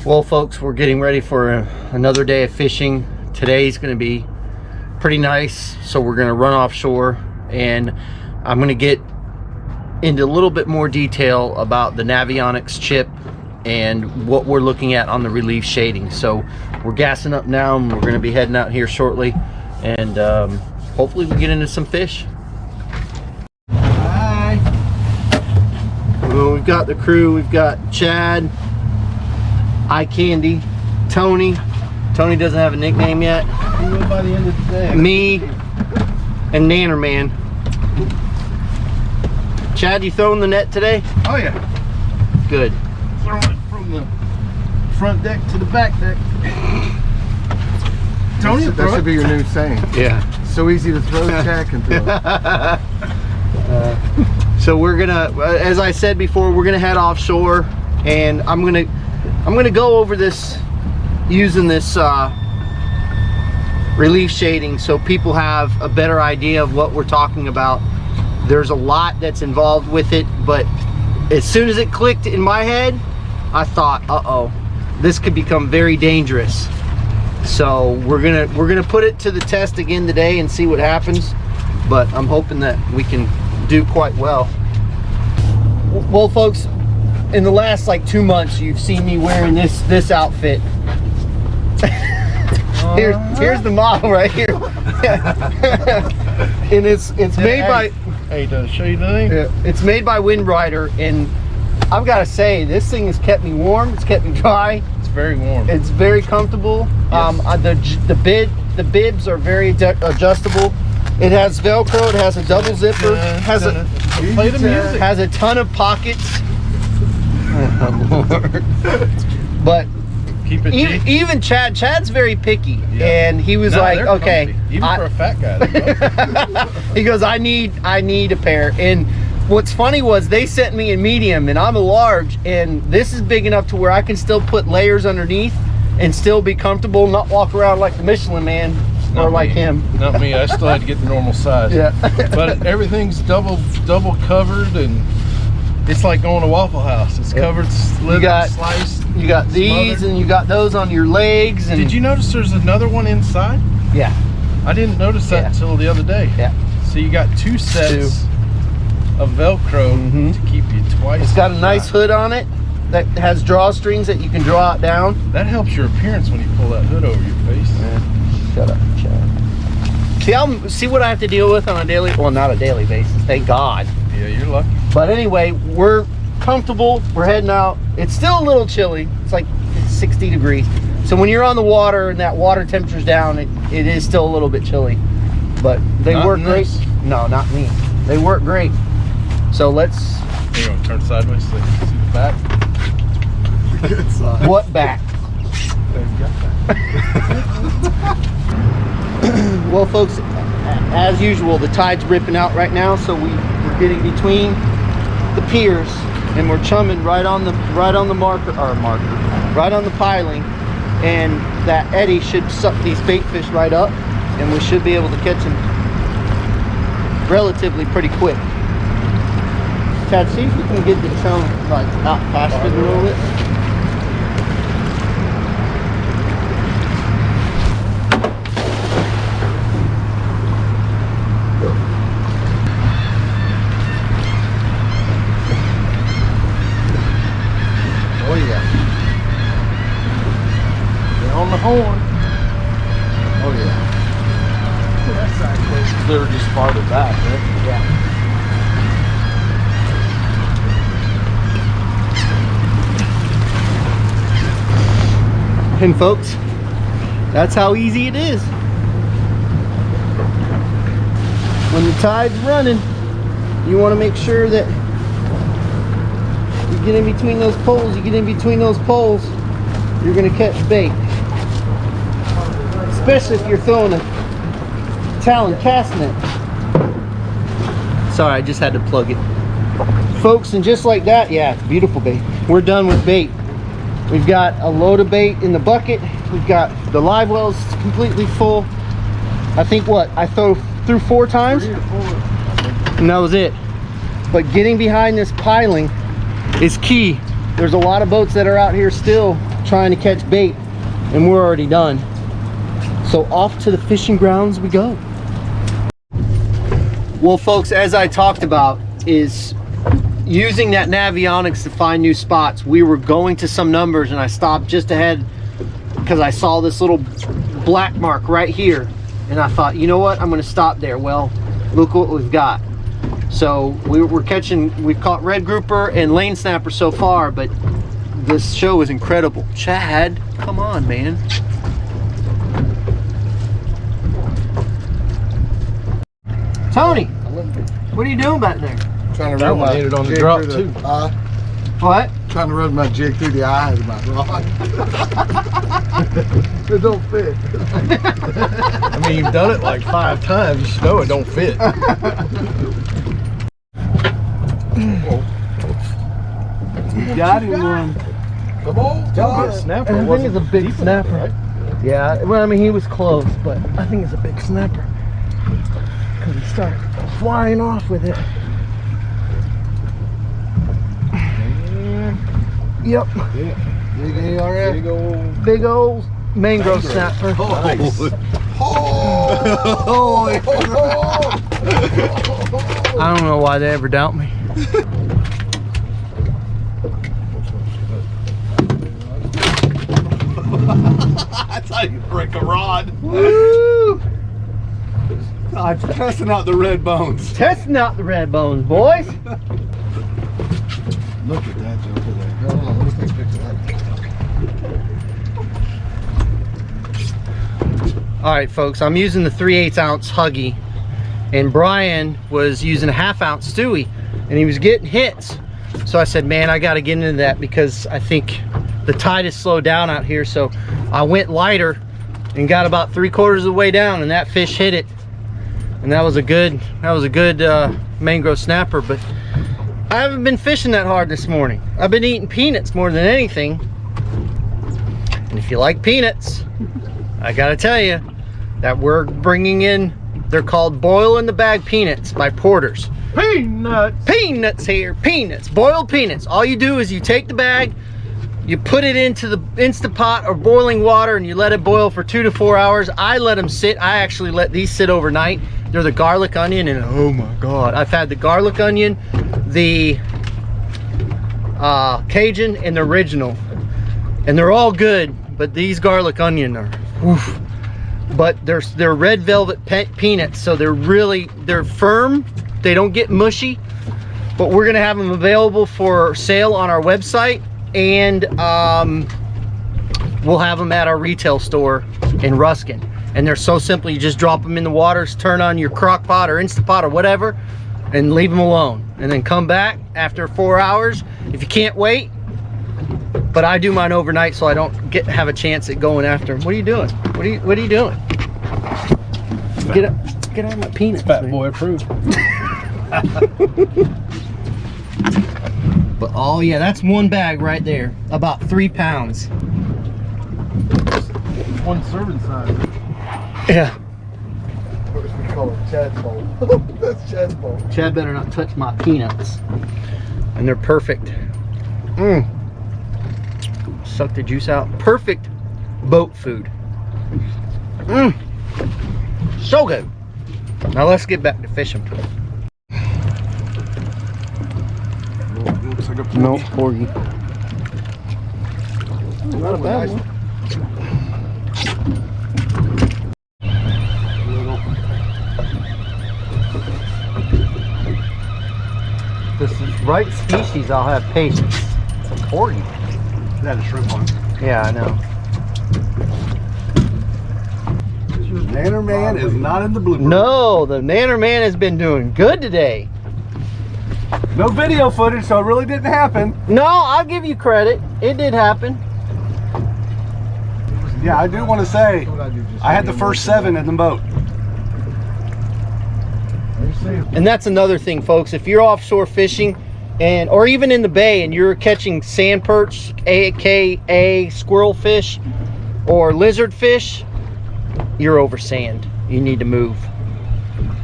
Well, folks, we're getting ready for another day of fishing. Today's going to be pretty nice, so we're going to run offshore, and I'm going to get into a little bit more detail about the Navionics chip and what we're looking at on the relief shading. So we're gassing up now, and we're going to be heading out here shortly, and hopefully we get into some fish. Hi. Well, we've got the crew. We've got Chad, Eye Candy, Tony. Tony doesn't have a nickname yet. He will by the end of the day. Me and Nanner Man. Chad, you throwing the net today? Oh yeah. Good. Throwing it from the front deck to the back deck. Tony, that should be your new saying. Yeah. So easy to throw, Chad can throw. So we're gonna, as I said before, we're gonna head offshore, and I'm gonna go over this using this relief shading so people have a better idea of what we're talking about. There's a lot that's involved with it, but as soon as it clicked in my head, I thought, uh-oh, this could become very dangerous. So we're gonna put it to the test again today and see what happens, but I'm hoping that we can do quite well. Well, folks, in the last like 2 months, you've seen me wearing this outfit. Here's the model right here. And it's made by. Hey, to show you the thing. Yeah, it's made by Windrider, and I've got to say, this thing has kept me warm. It's kept me dry. It's very warm. It's very comfortable. Yes. The bibs are very adjustable. It has Velcro. It has a double zipper. Has play the music. Has a ton of pockets. Oh, Lord. But keep it even Chad's very picky, yeah. And he was like, okay, even for a fat guy. he goes, I need a pair. And what's funny was they sent me a medium, and I'm a large, and this is big enough to where I can still put layers underneath and still be comfortable, not walk around like the Michelin Man or like him. Not me. I still had to get the normal size. Yeah. But everything's double covered, and it's like going to Waffle House. It's covered, slivered, sliced. You got these, and you got those on your legs. And did you notice there's another one inside? Yeah. I didn't notice that until the other day. Yeah. So you got two sets of Velcro to keep you twice. It's got a nice hood on it that has drawstrings that you can draw it down. That helps your appearance when you pull that hood over your face. Yeah. Shut up, Chad. See what I have to deal with on a daily, well, not a daily basis, thank God. Yeah, you're lucky. But anyway, we're comfortable. We're heading out. It's still a little chilly. It's like 60 degrees. So when you're on the water and that water temperature's down, it is still a little bit chilly. But they work great. No, not me. They work great. So let's. You want to turn sideways so you can see the back? Good side. What back? Well, folks, as usual, the tide's ripping out right now, so we're getting between the piers, and we're chumming right on the marker, right on the piling, and that eddy should suck these bait fish right up, and we should be able to catch them relatively pretty quick. Chad, see if you can get the chum like out past it a little bit. On the horn. Oh yeah. That side place. They were just farther back, right? Yeah. And folks, that's how easy it is. When the tide's running, you want to make sure that you get in between those poles. You get in between those poles, you're going to catch bait. Especially if you're throwing a Talon cast net. Sorry, I just had to plug it. Folks, and just like that, yeah, beautiful bait. We're done with bait. We've got a load of bait in the bucket. We've got the live wells completely full. I think I threw 4 times? 3 or 4. And that was it. But getting behind this piling is key. There's a lot of boats that are out here still trying to catch bait, and we're already done. So off to the fishing grounds we go. Well, folks, as I talked about, is using that Navionics to find new spots. We were going to some numbers, and I stopped just ahead because I saw this little black mark right here, and I thought, you know what, I'm going to stop there. Well, look what we've got. So we've caught red grouper and lane snapper so far, but this show is incredible. Chad, come on, man. Tony, what are you doing back there? Trying to run my it on the drop too. What? Trying to run my jig through the eyes of my rod. It don't fit. I mean, you've done it like 5 times. You know it don't fit. You got him. Come on, John. Snapper. I think it's a big snapper. Right? Yeah. Well, I mean, he was close, but I think it's a big snapper. Because he started flying off with it. Yep. Big ARF. Big old mangrove snapper. Oh, nice. I don't know why they ever doubt me. That's how you break a rod. Woo! I'm testing out the red bones. Testing out the red bones, boys. Look at that jumper there. Hold on, let me take a picture of that. All right, folks, I'm using the 3/8 ounce Huggy, and Brian was using a 1/2 ounce Stewie, and he was getting hits. So I said, man, I got to get into that because I think the tide has slowed down out here. So I went lighter and got about 3/4 of the way down, and that fish hit it. And that was a good mangrove snapper. But I haven't been fishing that hard this morning. I've been eating peanuts more than anything. And if you like peanuts, I gotta tell you that we're bringing in, they're called boil in the bag peanuts by Porter's. Peanuts. Peanuts here, peanuts, boiled peanuts. All you do is you take the bag, you put it into the Instant Pot or boiling water, and you let it boil for 2 to 4 hours. I let them sit. I actually let these sit overnight. They're the garlic onion, and oh my God, I've had the garlic onion, the Cajun, and the original, and they're all good. But these garlic onion are, oof. But they're red velvet peanuts, so they're firm. They don't get mushy. But we're gonna have them available for sale on our website, and we'll have them at our retail store in Ruskin. And they're so simple. You just drop them in the waters, turn on your crock pot or Instant Pot or whatever, and leave them alone. And then come back after 4 hours if you can't wait. But I do mine overnight so I don't have a chance at going after them. What are you doing? What are you doing? Get out of my peanuts. Fat man. boy approved. But oh yeah, that's one bag right there. About 3 pounds. One serving size. Yeah. What we call it, Chad's bowl. That's Chad's bowl. Chad better not touch my peanuts. And they're perfect. Suck the juice out. Perfect boat food. So good. Now let's get back to fishing. Looks like a porgy. No, porgy. Not a bad one. This is right species, I'll have patience. It's a porgy. That is shrimp on. Yeah, I know. Nanner Man is not in the blooper. No, the Nanner Man has been doing good today. No video footage, so it really didn't happen. No, I'll give you credit. It did happen. Yeah, I do want to say, I had the first 7 in the boat. And that's another thing, folks. If you're offshore fishing, or even in the bay, and you're catching sand perch, aka squirrel fish, or lizard fish, you're over sand. You need to move.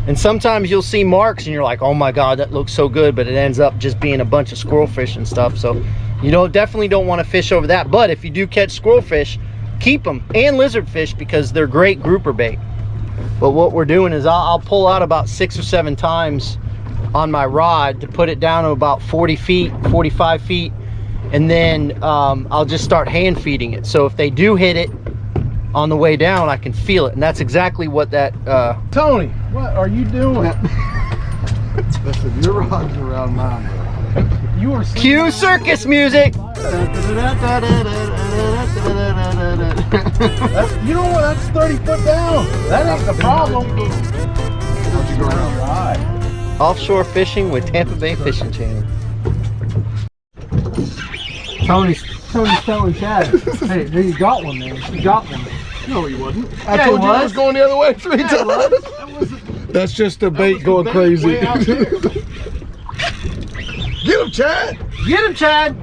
And sometimes you'll see marks, and you're like, "Oh my God, that looks so good," but it ends up just being a bunch of squirrel fish and stuff. So You definitely don't want to fish over that. But if you do catch squirrel fish, keep them, and lizard fish, because they're great grouper bait. But what we're doing is I'll pull out about 6 or 7 times on my rod to put it down to about 40 feet, 45 feet, and then I'll just start hand feeding it. So if they do hit it on the way down, I can feel it, and that's exactly what that Tony, what are you doing? Listen, your rod's around mine, bro. You were cue circus music. You know what? That's 30 foot down. That ain't the problem. Don't you go around your eye? Offshore fishing with Tampa Bay Fishing Channel. Tony's telling Chad, hey, you got one, man. You got one. No, he wasn't. I told you I was going the other way 3 times. That's just the bait going crazy. Get him, Chad! Get him, Chad!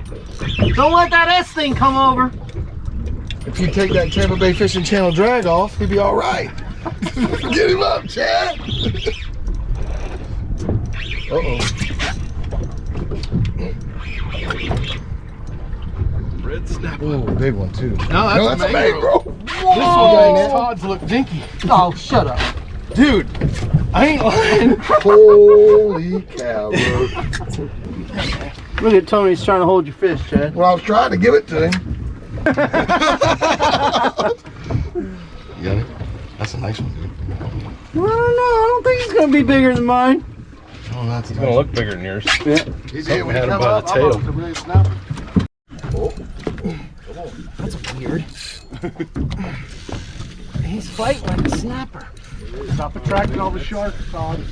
Don't let that S thing come over. If you take that Tampa Bay Fishing Channel drag off, he'll be all right. Get him up, Chad! Uh-oh. Red snapper. Oh, big one, too. No, that's a mangrove. This one makes Todd's look dinky. Oh, shut up. Dude, I ain't lying. Holy cow, bro. Look at Tony's trying to hold your fish, Chad. Well, I was trying to give it to him. You got it? That's a nice one, dude. I don't know. I don't think he's going to be bigger than mine. Oh, that's a It's gonna look bigger than yours. Yeah. He Something when had he him come by up, the I tail. thought it was a really snapper. Oh. That's weird. He's fighting like a snapper. Stop attracting all the sharks, Todd.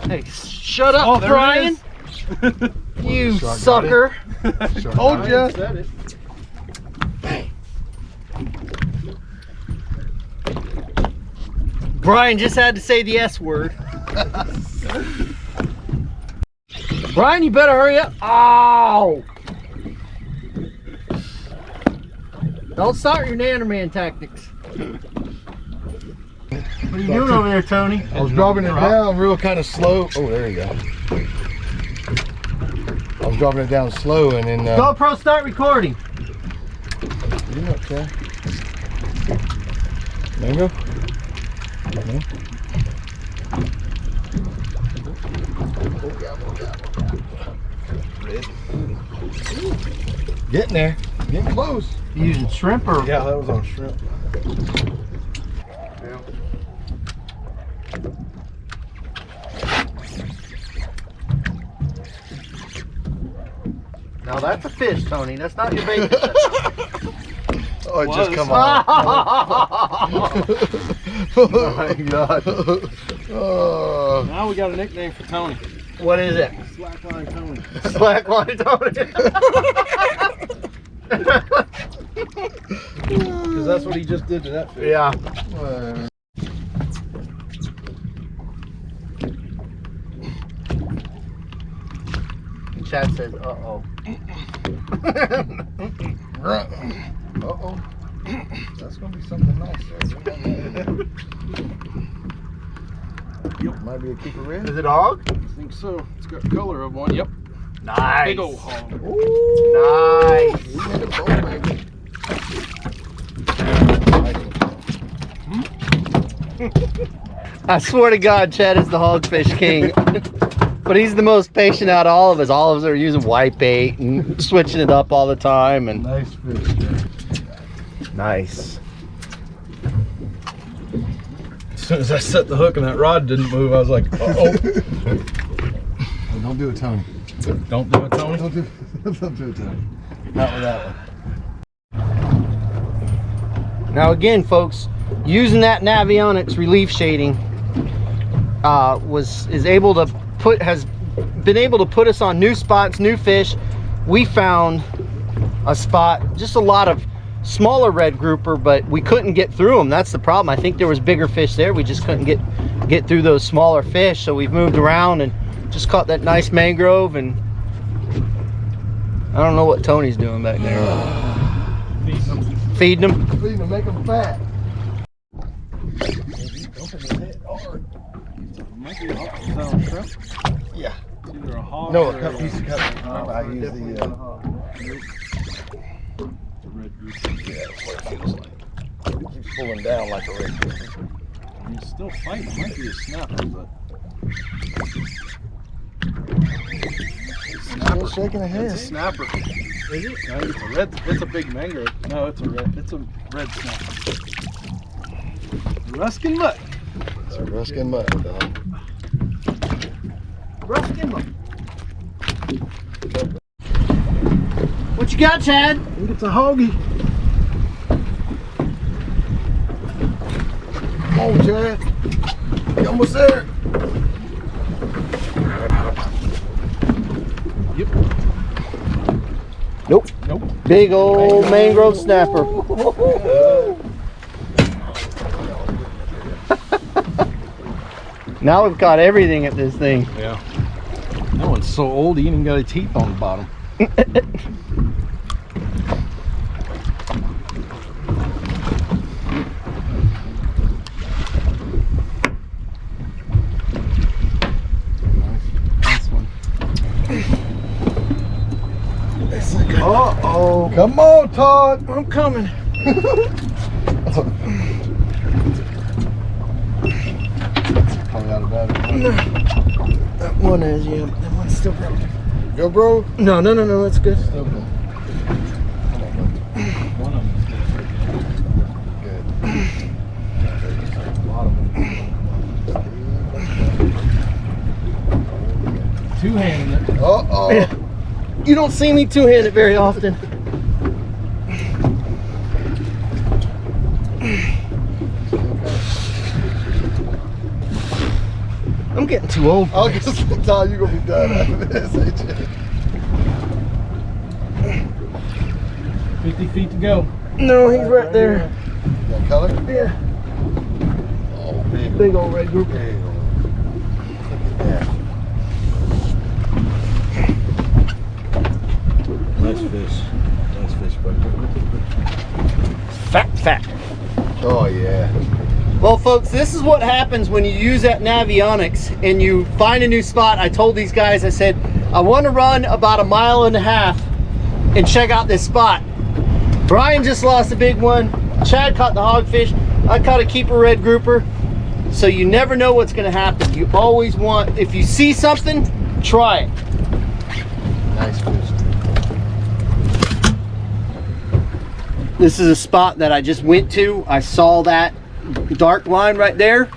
Hey, shut up, Oh, there it Brian. You Shark got sucker. Told ya. Brian just had to say the S word. Brian, you better hurry up. Ow! Don't start your Nannerman tactics. What are you doing over there, Tony? I was dropping it down real kind of slow. Oh, there you go. I was dropping it down slow and then... GoPro, start recording. You know, okay. Mango? No? Getting there. Getting close. You using shrimp or? Yeah, that was on shrimp. Now that's a fish, Tony. That's not your bait. Oh, it just come on. Oh my God. Oh. Now we got a nickname for Tony. What is it? Slackline Tony. Slackline Tony. Because that's what he just did to that fish. Yeah. Chad says, uh-oh. Uh-oh. That's going to be something nice there. Yep. Might be a keeper red. Is it hog? I think so. It's got the color of one. Yep. Nice. Big old hog. Ooh. Nice. We made a bowl, baby. I swear to God, Chad is the hogfish king. But he's the most patient out of all of us. All of us are using white bait and switching it up all the time. And Nice fish, Jack. nice. As soon as I set the hook and that rod didn't move, I was like, uh-oh. Don't do it, Tony. Don't do it, Tony. Don't do it, Tony. Not with that one. Now again, folks, using that Navionics relief shading has been able to put us on new spots, new fish. We found a spot, just a lot of smaller red grouper, but we couldn't get through them. That's the problem. I think there was bigger fish there. We just couldn't get through those smaller fish. So we've moved around and just caught that nice mangrove. And I don't know what Tony's doing back there. Feeding them. Feeding them, make them fat. Yeah. either a hog No, or a cut piece of cut. I use the red grouper. yeah, that's what it feels like. It keeps pulling down like a red grouper. He's still fighting. It might be a snapper, but Still shaking a it's a head. snapper. Is it? No, it's a red. It's a big mangrove. No, it's a red. It's a red snapper. Ruskin mutt. It's a Ruskin mutt, dog. Ruskin mutt. What you got, Chad? I think it's a hoggy. Come on, Chad. You almost there. Yep. Nope. Nope. Big old mangrove snapper. Now we've got everything at this thing. Yeah. That one's so old, he ain't even got his teeth on the bottom. Nice one. Uh-oh. Come on, Todd. I'm coming. Probably out of battery. That one is, yeah. That one's still broken. Go, bro. No, that's good. Still go. One of them is Good. a lot of them. Two-handing it. Uh-oh. You don't see me two-handed very often. I'm getting too old. I guess Todd, you're gonna be done after this, ain't you? 50 feet to go. No, he's right there. That color? Yeah. Oh, big. Big old red grouper. Big old. Look at that. Nice fish. Nice fish, buddy. Fat. Oh, yeah. Well, folks, this is what happens when you use that Navionics and you find a new spot. I told these guys, I said, I want to run about 1.5 miles and check out this spot. Brian just lost a big one. Chad caught the hogfish. I caught a keeper red grouper. So you never know what's going to happen. You always want, if you see something, try it. Nice fish. This is a spot that I just went to. I saw that dark line right there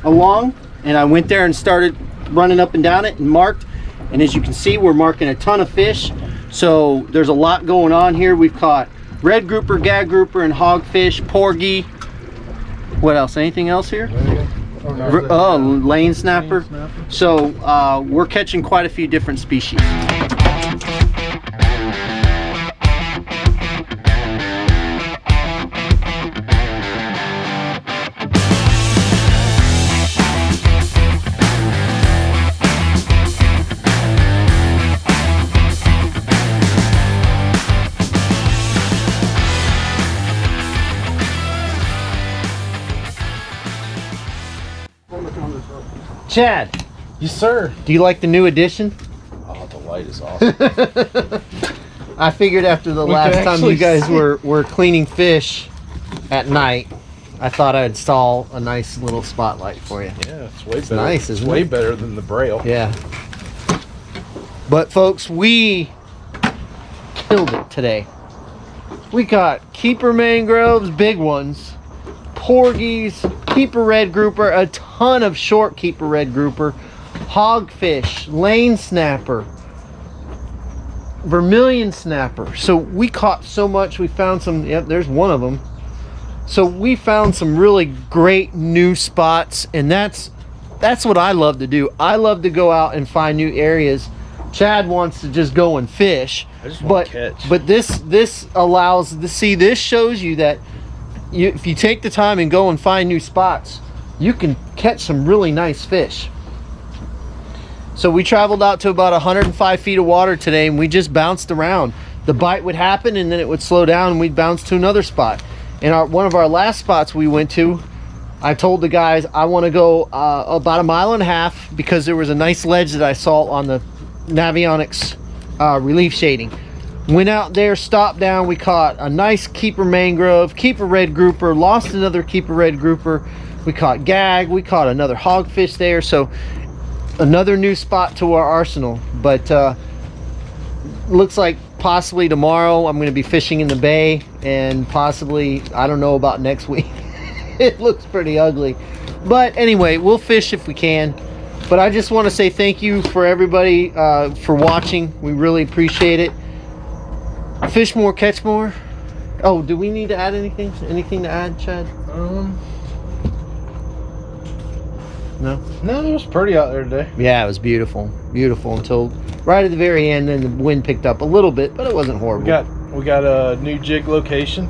along, and I went there and started running up and down it and marked. And as you can see, we're marking a ton of fish. So there's a lot going on here. We've caught red grouper, gag grouper, and hogfish, porgy. What else? Anything else here? Oh, lane snapper. So we're catching quite a few different species. Chad, Yes, sir. do you like the new addition? Oh, the light is awesome. I figured after the We last can time you actually guys see. were cleaning fish at night, I thought I'd install a nice little spotlight for you. Yeah, it's way better. nice, It's isn't way it? better than the Braille. Yeah. But folks, we killed it today. We got keeper mangroves, big ones, porgies, keeper red grouper, a ton of short keeper red grouper, hogfish, lane snapper, vermilion snapper. So we caught so much. We found some, yep, there's one of them. So we found some really great new spots, and that's what I love to do. I love to go out and find new areas. Chad wants to just go and fish, I just want to catch. but this allows to see. This shows you that if you take the time and go and find new spots, you can catch some really nice fish. So we traveled out to about 105 feet of water today, and we just bounced around. The bite would happen, and then it would slow down, and we'd bounce to another spot. And one of our last spots we went to, I told the guys I want to go about 1.5 miles because there was a nice ledge that I saw on the Navionics relief shading. Went out there, stopped down, we caught a nice keeper mangrove, keeper red grouper, lost another keeper red grouper, we caught gag, we caught another hogfish there. So another new spot to our arsenal. But looks like possibly tomorrow I'm going to be fishing in the bay, and possibly, I don't know about next week. It looks pretty ugly, but anyway, we'll fish if we can. But I just want to say thank you for everybody for watching. We really appreciate it. Fish more, catch more. Oh, do we need to add anything? Anything to add, Chad? No? No, it was pretty out there today. Yeah, it was beautiful. Beautiful until right at the very end, and the wind picked up a little bit, but it wasn't horrible. We got a new jig location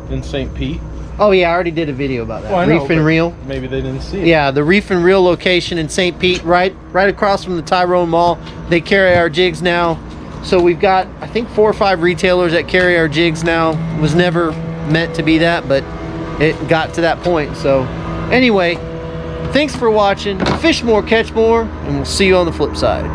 in St. Pete. Oh yeah, I already did a video about that. Well, I know, Reef and Reel. Maybe they didn't see it. Yeah, the Reef and Reel location in St. Pete, right across from the Tyrone Mall. They carry our jigs now. So we've got, I think, 4 or 5 retailers that carry our jigs now. It was never meant to be that, but it got to that point. So anyway, thanks for watching. Fish more, catch more, and we'll see you on the flip side.